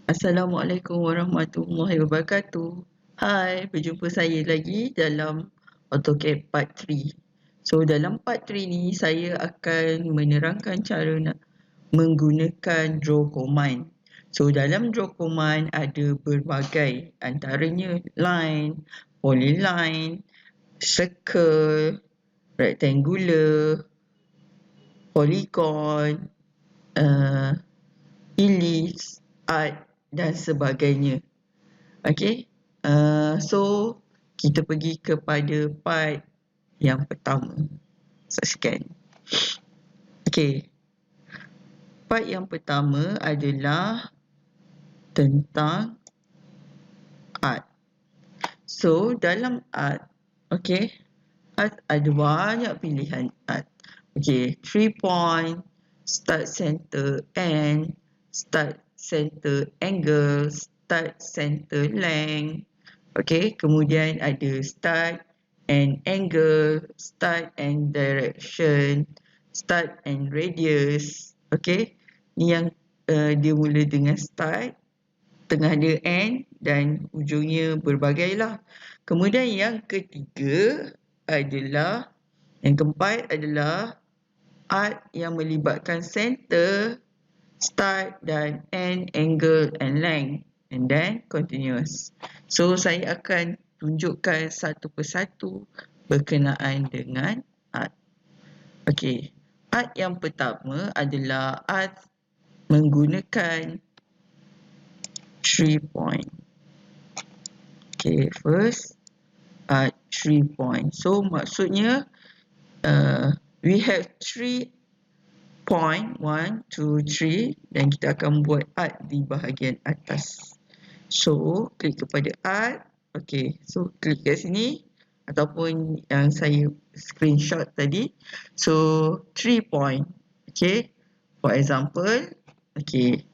Assalamualaikum warahmatullahi wabarakatuh. Hai, berjumpa saya lagi dalam AutoCAD Part 3. So, dalam Part 3 ni saya akan menerangkan cara nak menggunakan draw command. So, dalam draw command ada berbagai, antaranya line, polyline, circle, rectangular, polygon, ellipse, arc dan sebagainya. Okay, so kita pergi kepada part yang pertama. Saksikan. Okay, part yang pertama adalah tentang art. So dalam art, okay, art ada banyak pilihan art. Okay, 3 point, start center end, start center angle, start center length. Okay, kemudian ada start and angle, start and direction, start and radius. Okay, ni yang dia mula dengan start, tengah dia end dan ujungnya berbagai lah. Kemudian yang ketiga adalah, yang keempat adalah art yang melibatkan center, start dan end, angle and length, and then continuous. So saya akan tunjukkan satu persatu berkenaan dengan art. Okey, art yang pertama adalah art menggunakan 3 point. Okay, first art 3 point. So maksudnya we have 3 point, 1, 2, 3, dan kita akan buat art di bahagian atas. So klik kepada art. Okay, so klik kat sini ataupun yang saya screenshot tadi. So 3 point. Okay, for example, okay,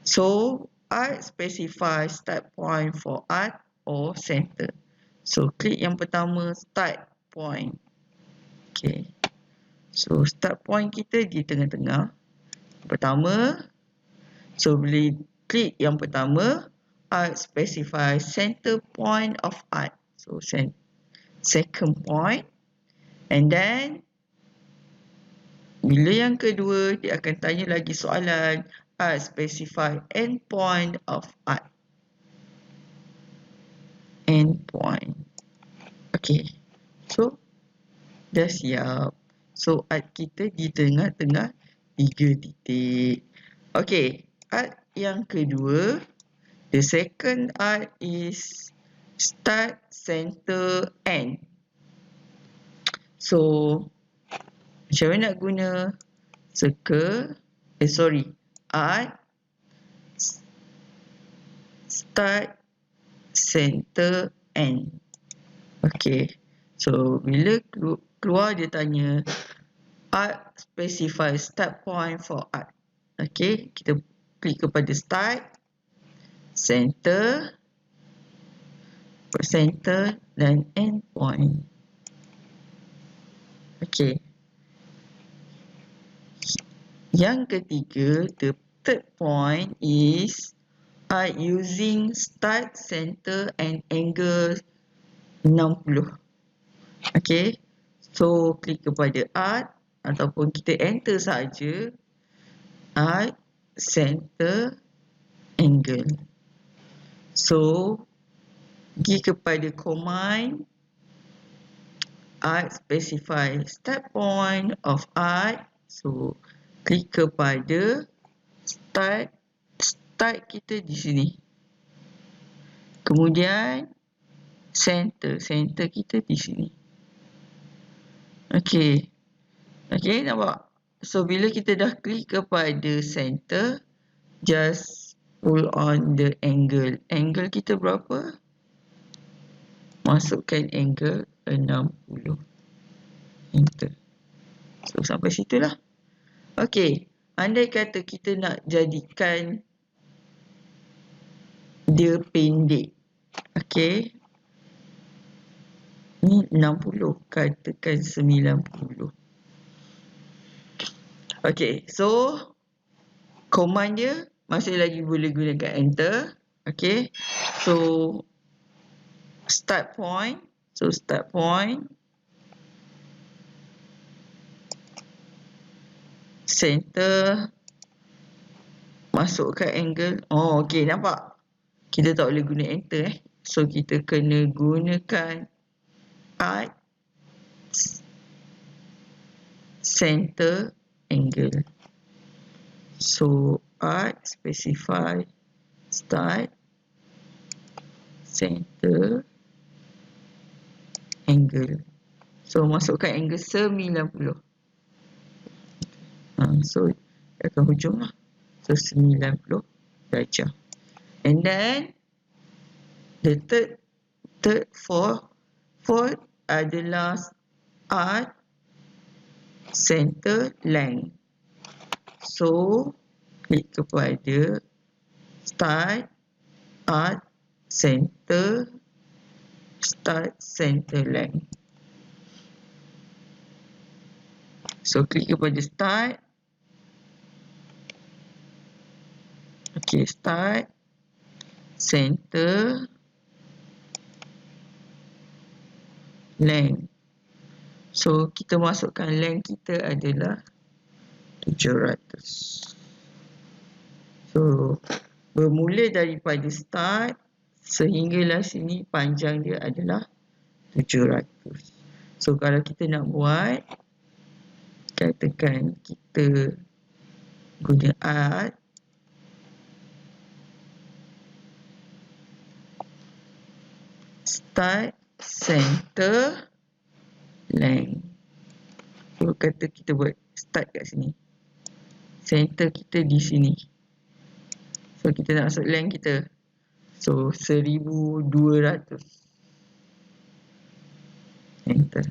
so art specify start point for art or center. So klik yang pertama, start point. Okay, so start point kita di tengah-tengah. Pertama, so boleh klik yang pertama, art specify center point of art. So second point, and then bila yang kedua dia akan tanya lagi soalan, art specify end point of art. End point. Okay, so dah siap. So art kita di tengah-tengah 3 titik. Okay, art yang kedua, the second art is start, center, end. So macam mana nak guna circle, art, start, center, end. Okay, so bila keluar dia tanya art specify start point for art. Okay, kita klik kepada start, center dan end point. Okay, yang ketiga, the third point is art using start, center and angle 60. Okay, so klik kepada art ataupun kita enter saja art, center, angle. So pergi kepada command art specify start point of art. So klik kepada start kita di sini. Kemudian center kita di sini. Okay, nampak? So bila kita dah klik kepada center, just pull on the angle. Angle kita berapa? Masukkan angle 60. Enter. So sampai situlah. Okay, andai kata kita nak jadikan dia pendek. Okay, ni 60, katakan 90. Okay, so command dia masih lagi boleh gunakan enter. Okay, so start point, center, masukkan angle. Oh, okay, nampak? Kita tak boleh guna enter So kita kena gunakan Alt Center Angle. So Alt specify start center angle. So masukkan angle 90. So akan hujung lah. So 90 darjah. And then the fourth adalah Alt Center Length. So klik kepada start center length. So klik kepada start. Okay, start center length. So kita masukkan length kita adalah 700. So bermula daripada start sehinggalah sini panjang dia adalah 700. So kalau kita nak buat, katakan kita guna Alt start center length. So kata kita buat start kat sini, center kita di sini. So kita nak masuk length kita, so 1200. Enter.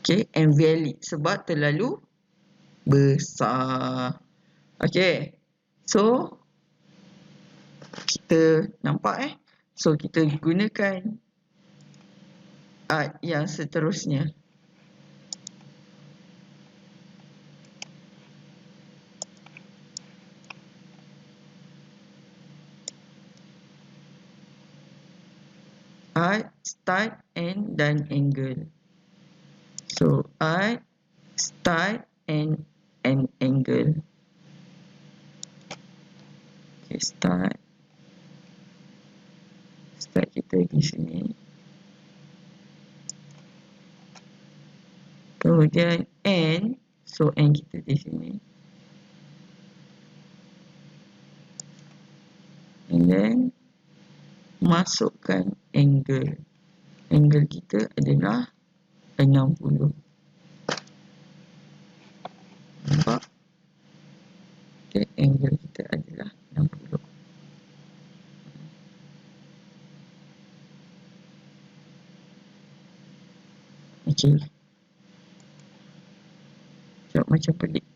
Okay, and valid sebab terlalu besar. Okay, so kita nampak so kita gunakan Alt yang seterusnya. Alt start and dan angle. So Alt start and angle. Okay, start kita di sini. Kemudian end, so end kita di sini. And then masukkan angle. Angle kita adalah 60. Nampak? Okay, angle kita adalah 60. Okay. Tengok macam pelik.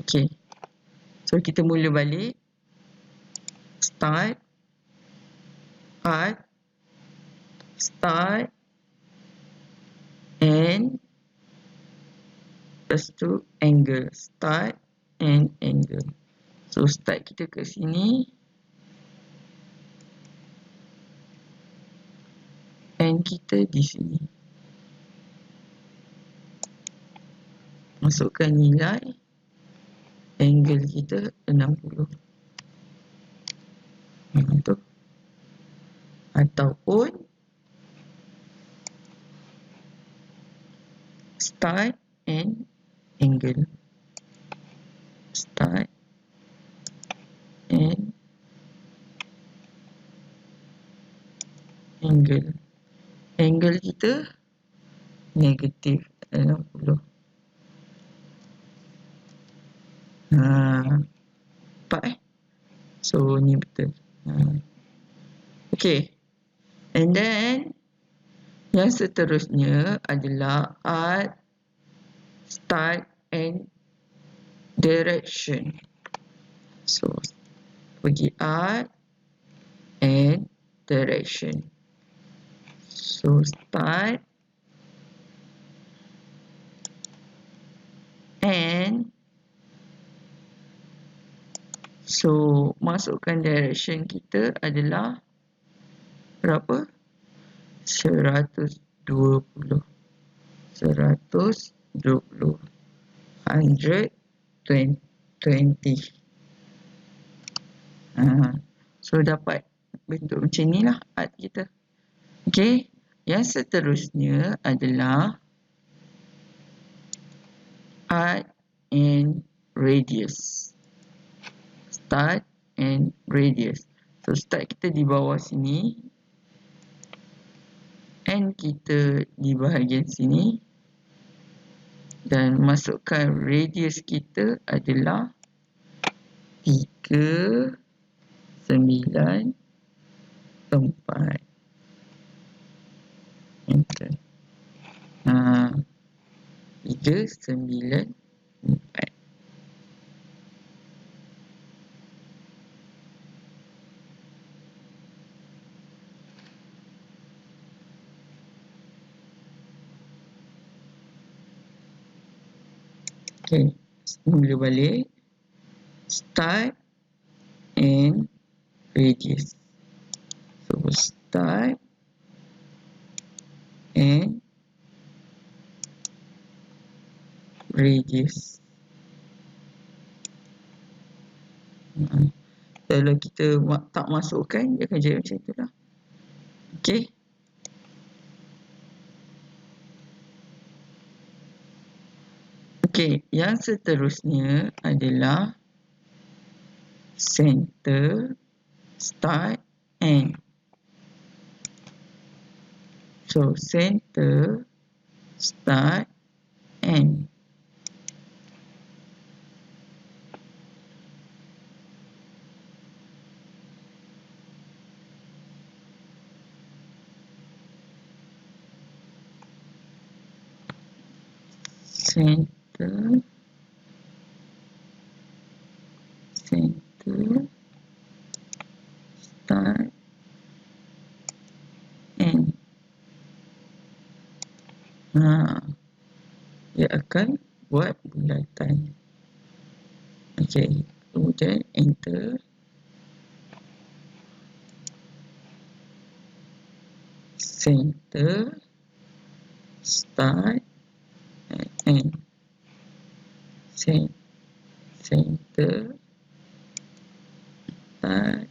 Okay. So kita mula balik. Start. Alt. Start. And. Lepas tu angle. Start and angle. So start kita ke sini. And kita di sini. Masukkan nilai. Angle kita 60. Tu. Ataupun start and angle. Start and angle. Angle kita negatif 60. Nampak So ni betul. Okay. And then yang seterusnya adalah Alt Start and Direction. So pergi Alt and Direction. So start and So masukkan direction kita adalah berapa? 120. 120. 120. So dapat bentuk macam ni lah art kita. Okay. Yang seterusnya adalah art and radius. Start and radius. So start kita di bawah sini. And kita di bahagian sini. Dan masukkan radius kita adalah 3, 9, 4. Enter. 3, 9, 4. Okay, mula balik. Start and radius. So start and radius. Kalau kita tak masukkan, dia akan jadi macam tu lah. Okay. Okay, yang seterusnya adalah center, start, end. So, center, start, end. Center, start, end. Dia akan buat bulatan. Okay, kemudian enter. Center, start, end. Center, start,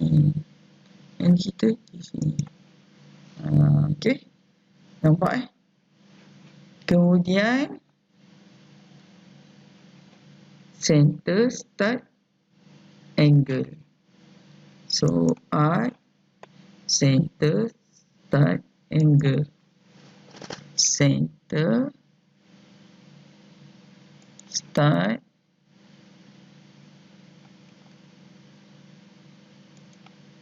end. And kita di sini. Okay, nampak Kemudian center, start, angle. So art, center, start, angle. Center, start,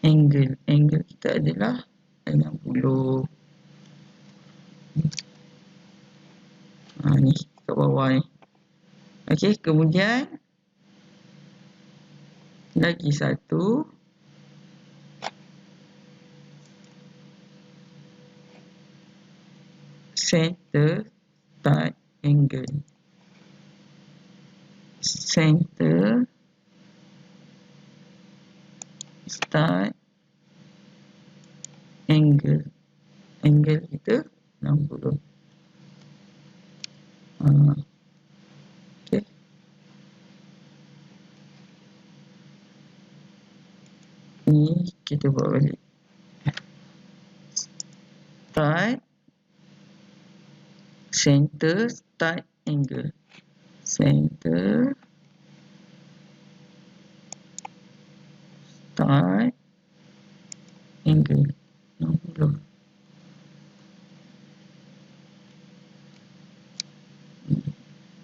angle. Angle kita adalah 60. Ni kat bawah ni. Okey, kemudian lagi satu. Center, start, angle. Center, start, angle. Angle kita 60. Okay. Ni kita buat balik. Start, center, start, angle. Center, start, angle 60.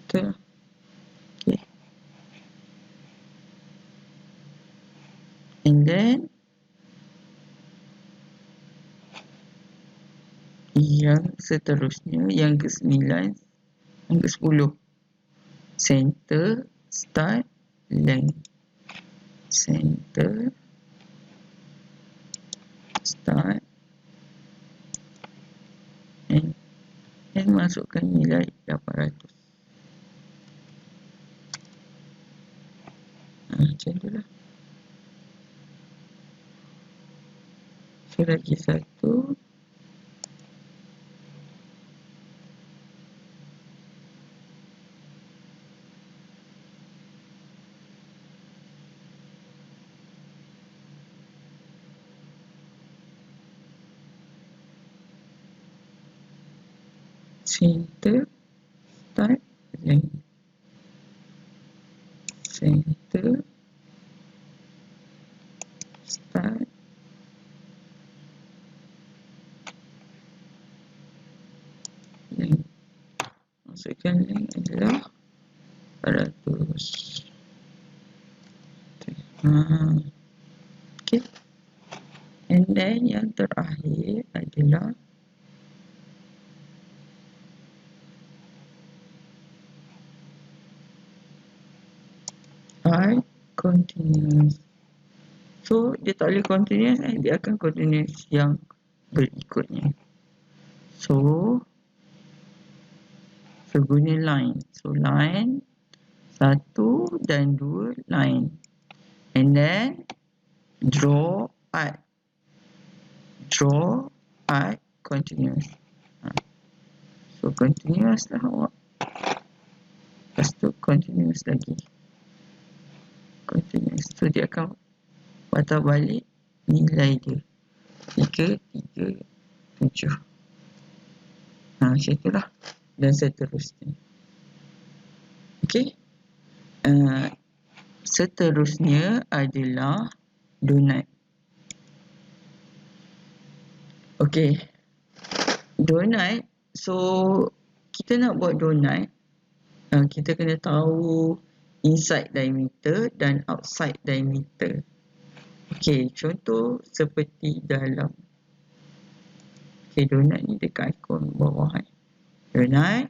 Betul. Okay. And then yang seterusnya, yang ke-9, yang ke-10. Center, start, length. Center, start, and and masukkan nilai 800. Macam tu lah. So lagi satu. Center, start, length. Center, start, length. Masukkan length adalah 400. Okay. And then yang terakhir adalah I continuous. So dia tak boleh continuous, dia akan continuous yang berikutnya. So guna line. So line 1 dan 2 line. And then draw at continuous. So continuous lah awak. Lepas tu continuous lagi. Continuous. So dia akan patah balik nilai dia. 3, 3, 7. Macam itulah. Dan seterusnya. Okay. Seterusnya adalah donut. Okay. Donut. So kita nak buat donut, kita kena tahu inside diameter dan outside diameter. Okay, contoh seperti dalam. Okay, donut ni dekat ikon bawah. Donut.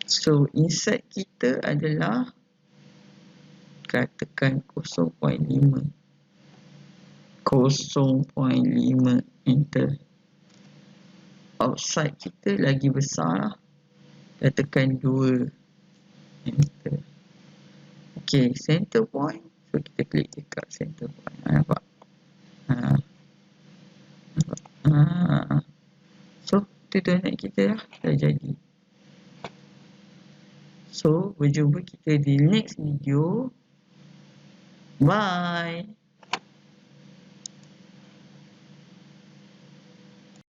So inside kita adalah katakan 0.5. 0.5 enter. Outside kita lagi besar lah. Katakan 2 enter. Okay, center point. So kita klik dekat center point. Nampak? So tu donut kita dah jadi. So berjumpa kita di next video. Bye.